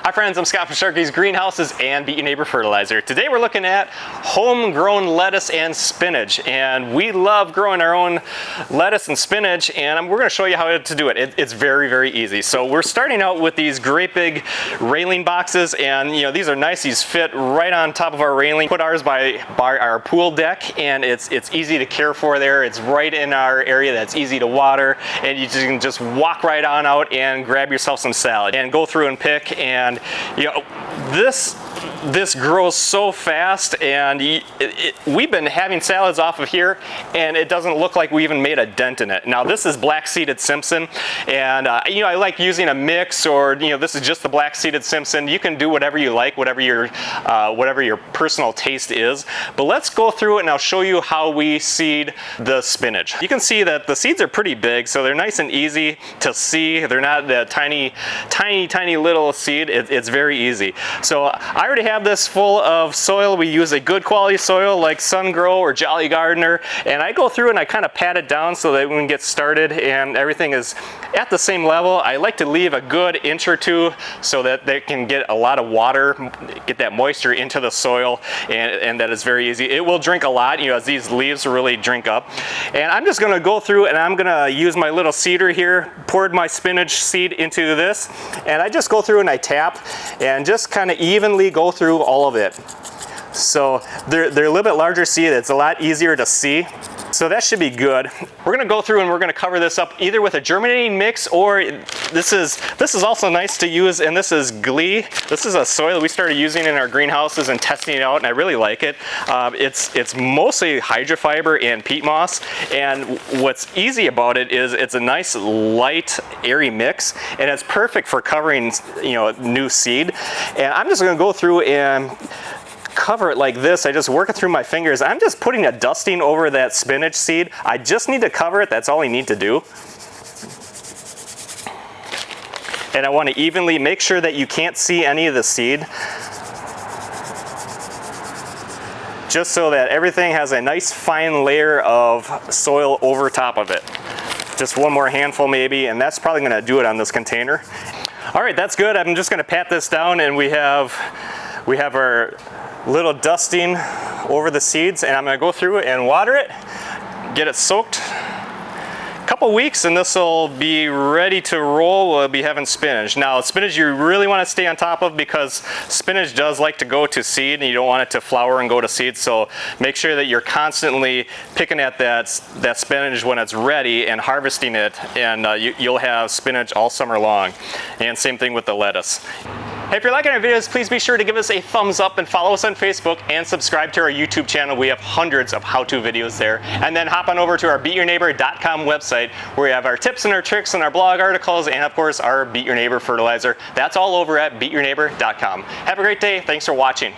Hi friends, I'm Scott from Sharky's Greenhouses and Beat Your Neighbor Fertilizer. Today we're looking at homegrown lettuce and spinach, and we love growing our own lettuce and spinach, and we're going to show you how to do it. It's very, very easy. So we're starting out with these great big railing boxes, and you know, these are nice. These fit right on top of our railing. Put ours by our pool deck, and it's easy to care for there. It's right in our area that's easy to water, and you can just walk right on out and grab yourself some salad and go through and pick. And you know, this grows so fast, and we've been having salads off of here, and it doesn't look like we even made a dent in it. Now this is black-seeded Simpson, and you know, I like using a mix, or you know, this is just the black-seeded Simpson. You can do whatever you like, whatever your personal taste is. But let's go through it, and I'll show you how we seed the spinach. You can see that the seeds are pretty big, so they're nice and easy to see. They're not the tiny little seed. It's very easy. So I already have this full of soil. We use a good quality soil like Sungrow or Jolly Gardener, and I go through and I kind of pat it down so that we can get started and everything is at the same level. I like to leave a good inch or two so that they can get a lot of water, get that moisture into the soil, and that is very easy. It will drink a lot, you know, as these leaves really drink up. And I'm just going to go through and I'm going to use my little seeder here, poured my spinach seed into this, and I just go through and I tap and just kind of evenly go through all of it. So they're a little bit larger seed. It's a lot easier to see. So that should be good. We're going to go through and we're going to cover this up either with a germinating mix, or this is also nice to use, and this is Glee. This is a soil we started using in our greenhouses and testing it out, and I really like it. It's mostly hydrofiber and peat moss, and what's easy about it is it's a nice light airy mix, and it's perfect for covering, you know, new seed. And I'm just going to go through and cover it like this. I just work it through my fingers. I'm just putting a dusting over that spinach seed. I just need to cover it. That's all I need to do. And I want to evenly make sure that you can't see any of the seed, just so that everything has a nice fine layer of soil over top of it. Just one more handful maybe, and that's probably going to do it on this container. All right, that's good. I'm just going to pat this down, and we have our little dusting over the seeds, and I'm going to go through it and water it, get it soaked. A couple weeks and this will be ready to roll. We'll be having spinach. Now spinach you really want to stay on top of, because spinach does like to go to seed and you don't want it to flower and go to seed. So make sure that you're constantly picking at that spinach when it's ready and harvesting it, and you'll have spinach all summer long. And same thing with the lettuce. Hey, if you're liking our videos, please be sure to give us a thumbs up and follow us on Facebook and subscribe to our YouTube channel. We have hundreds of how-to videos there. And then hop on over to our BeatYourNeighbor.com website, where we have our tips and our tricks and our blog articles, and of course our Beat Your Neighbor fertilizer. That's all over at BeatYourNeighbor.com. Have a great day. Thanks for watching.